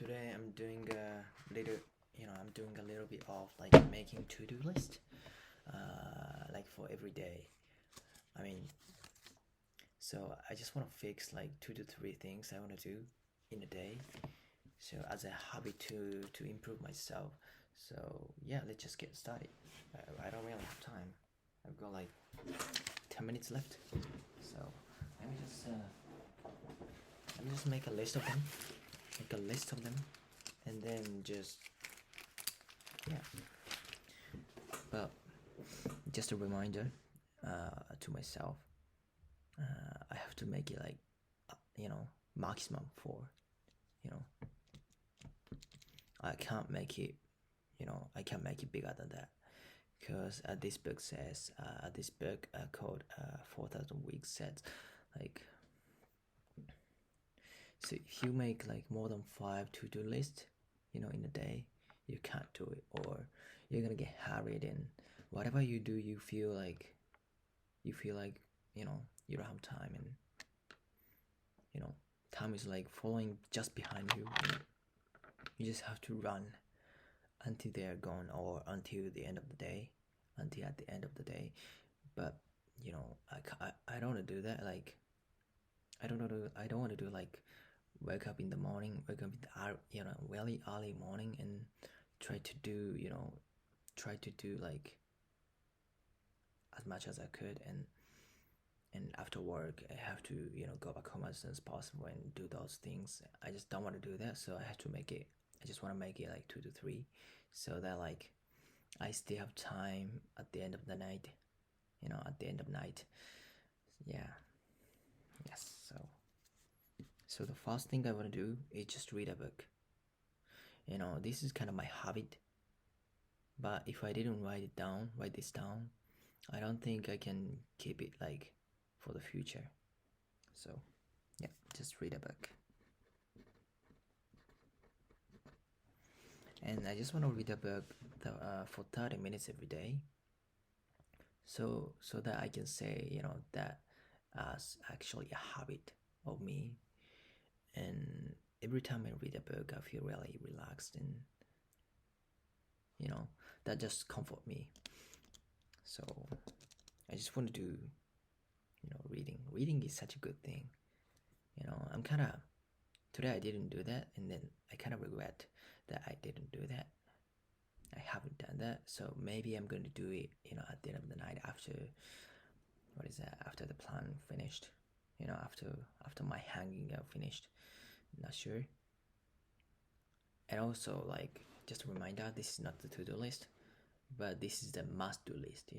today I'm doing a little bit of like making to-do list, like for every day. I mean, so I just want to fix like 2 to 3 things I want to do in a day. So as a hobby to improve myself. So yeah, let's just get started. I don't really have time. I've got like 10 minutes left. So let me just make a list of them. Make a list of them, and then just yeah. Well, just a reminder to myself. I have to make it like maximum 4. You know, I can't make it. I can't make it bigger than that, because this book says this book called 4,000 Weeks says like, so if you make like more than 5 to-do lists, in a day, you can't do it, or you're gonna get harried, and whatever you do, you feel like you don't have time, and time is like following just behind you, and you just have to run until they're gone, or until the end of the day, until at the end of the day. But I don't want to do that. Like, I don't want to do like wake up in the morning, wake up in the really early morning, and try to do like as much as I could, and after work I have to go back home as soon as possible and do those things. I just don't want to do that, so I just want to make it like 2 to 3, so that like I still have time at the end of the night. At the end of night. Yeah. Yes. So the first thing I want to do is just read a book. This is kind of my habit. But if I didn't write this down, I don't think I can keep it like for the future. So yeah, just read a book. And I just want to read a book for 30 minutes every day. So that I can say, that as actually a habit of me. And every time I read a book, I feel really relaxed, and that just comfort me. So I just want to do reading. Reading is such a good thing. I'm kind of, today I didn't do that, and then I kind of regret that I didn't do that. I haven't done that, so maybe I'm going to do it at the end of the night, after after the plan finished, after my hanging out finished. Not sure. And also, like, just a reminder, this is not the to-do list, but this is the must-do list.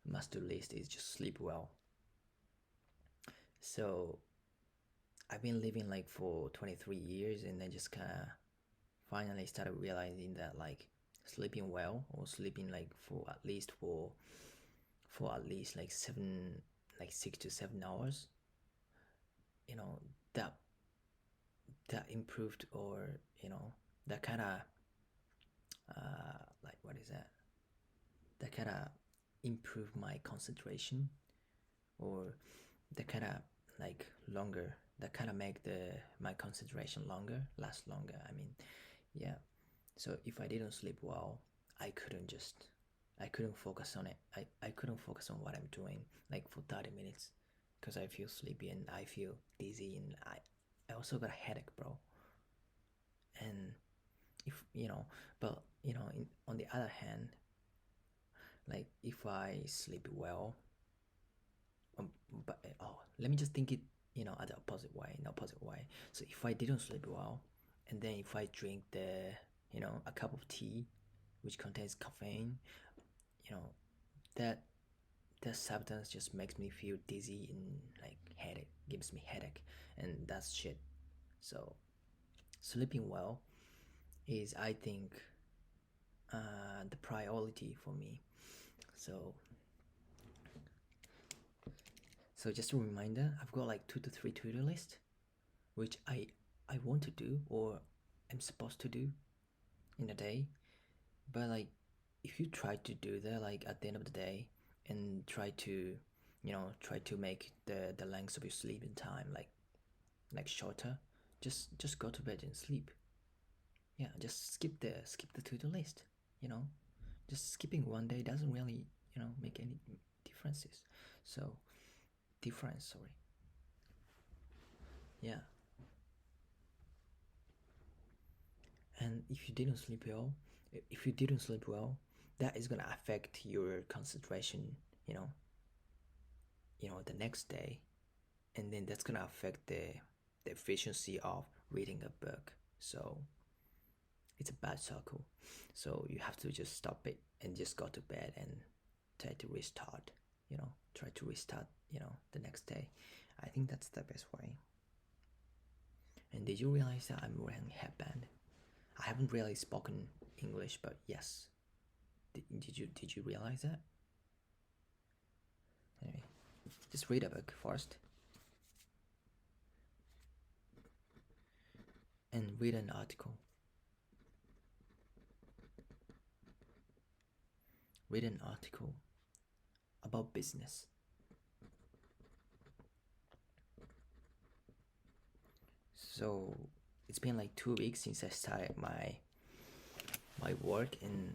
Must-do list is just sleep well. So I've been living like for 23 years, and then just kind of finally started realizing that like sleeping well, or sleeping like for at least like 6 to 7 hours, that improved, or that kind of like, what is that? That kind of improved my concentration, or that kind of like longer. That kind of make my concentration last longer. I mean, yeah. So if I didn't sleep well, I couldn't focus on it. I couldn't focus on what I'm doing like for 30 minutes, because I feel sleepy and I feel dizzy, and I also got a headache, bro. And if but on the other hand, like if I sleep well, but let me just think it at the opposite way, in the opposite way. So if I didn't sleep well, and then if I drink a cup of tea which contains caffeine, you know that substance just makes me feel dizzy, and like headache, gives me headache, and that's shit. So sleeping well is, I think, the priority for me. So just a reminder, I've got like 2 to 3 to-do list, which I want to do, or I'm supposed to do in a day. But like, if you try to do that like at the end of the day, and try to make the length of your sleeping time like shorter, just go to bed and sleep. Yeah, just skip the to-do list, you know. Just skipping one day doesn't really, make any differences. So difference, sorry. Yeah. And if you didn't sleep well, that is gonna affect your concentration, you know, the next day, and then that's gonna affect the efficiency of reading a book. So it's a bad cycle. So you have to just stop it and just go to bed and try to restart. Try to restart. The next day. I think that's the best way. And did you realize that I'm wearing headband? I haven't really spoken English, but yes. Did you realize that? Anyway, just read a book first and read an article. Read an article about business. So it's been like 2 weeks since I started my work, and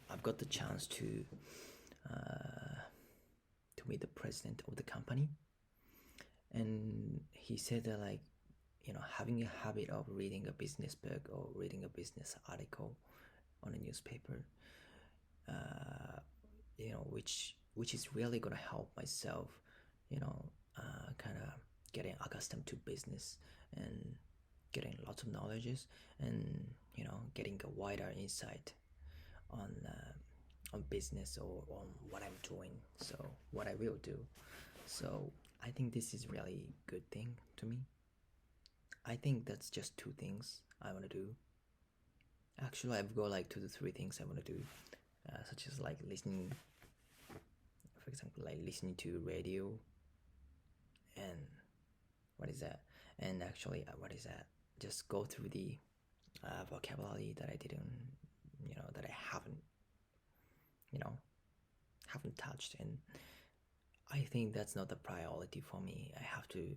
I've got the chance to meet the president of the company, and he said that, like, having a habit of reading a business book or reading a business article on a newspaper, which is really gonna help myself, kind of getting accustomed to business and getting lots of knowledges, and getting a wider insight on business or on what I'm doing, so what I will do. So I think this is really good thing to me. I think that's just two things I want to do. Actually, I've got like 2 to 3 things I want to do, such as like listening, for example, like listening to radio, and what is that? And actually, what is that? Just go through the vocabulary that I didn't, that I you know, haven't touched, and I think that's not the priority for me. I have to.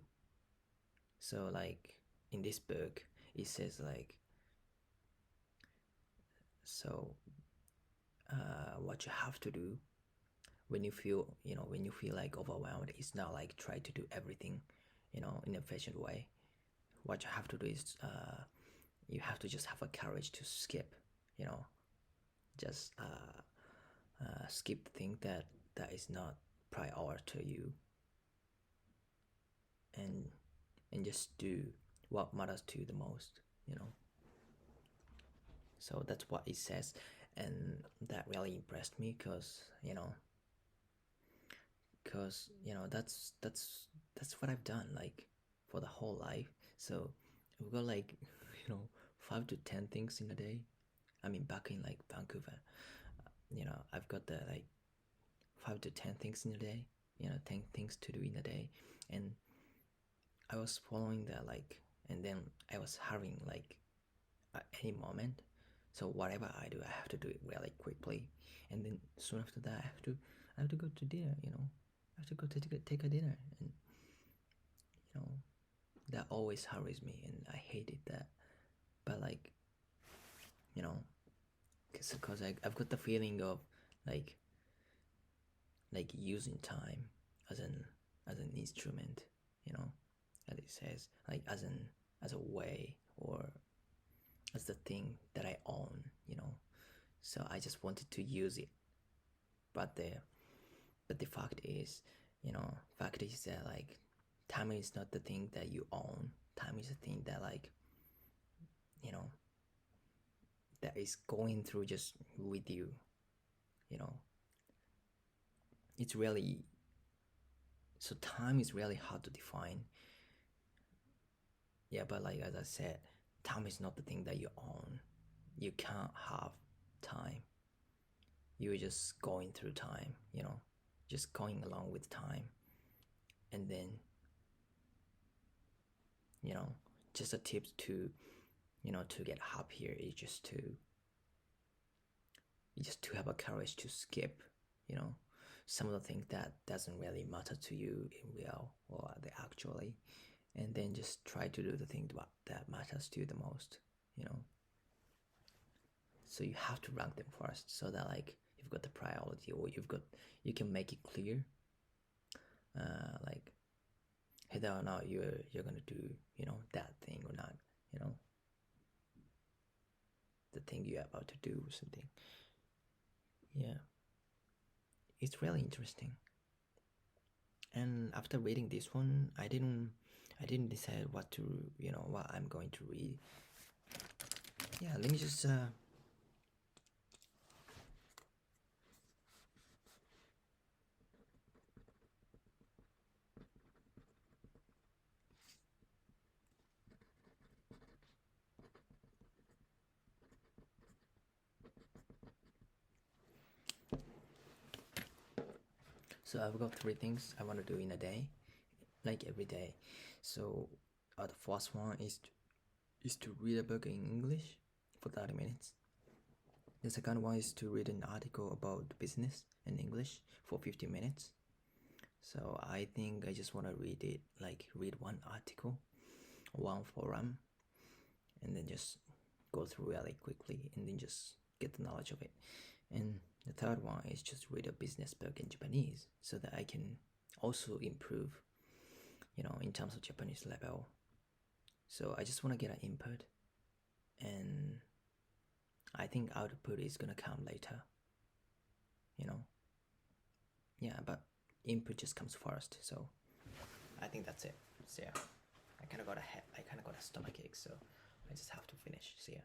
So like in this book, it says like, so what you have to do when you feel like overwhelmed is not like try to do everything, in an efficient way. What you have to do is you have to just have a courage to skip, you know, just skip the thing that is not prior to you, and just do what matters to you the most, So that's what it says, and that really impressed me because that's what I've done like for the whole life. So I've got like 5 to 10 things in a day. I mean, back in like Vancouver, I've got the like 5 to 10 things in a day. 10 things to do in a day, and I was following that, like, and then I was having like at any moment. So whatever I do, I have to do it really quickly, and then soon after that, I have to go to dinner. I have to go to take a dinner, and you know that always hurries me, and I hated that. But like, you know, because I've got the feeling of like using time as an instrument, as it says, like as a way, or as the thing that I own, So I just wanted to use it, but the fact is that, like, time is not the thing that you own. Time is the thing that, like, you know that is going through just with you. You know, it's really so time is really hard to define. Yeah, but like as I said, time is not the thing that you own. You can't have time. You're just going through time, just going along with time. And then, just a tip to get happier is just to have a courage to skip, some of the things that doesn't really matter to you in real or actually, and then just try to do the thing that matters to you the most, you know. So you have to rank them first, so that like you've got the priority, or you can make it clear, like whether or not you're gonna do, you know, that thing or not, you know, the thing you're about to do or something. Yeah, it's really interesting. And after reading this one, I didn't decide what to, you know, what I'm going to read. Yeah, let me just so I've got three things I want to do in a day, like every day. So the first one is to read a book in English for 30 minutes. The second one is to read an article about business in English for 50 minutes. So I think I just want to read one article, one forum, and then just go through really quickly and then just get the knowledge of it. And the third one is just read a business book in Japanese so that I can also improve, you know, in terms of Japanese level. So I just want to get an input, and I think output is gonna come later, you know. Yeah, but input just comes first. So I think that's it. So yeah, I kind of got a stomach ache, so I just have to finish. So yeah.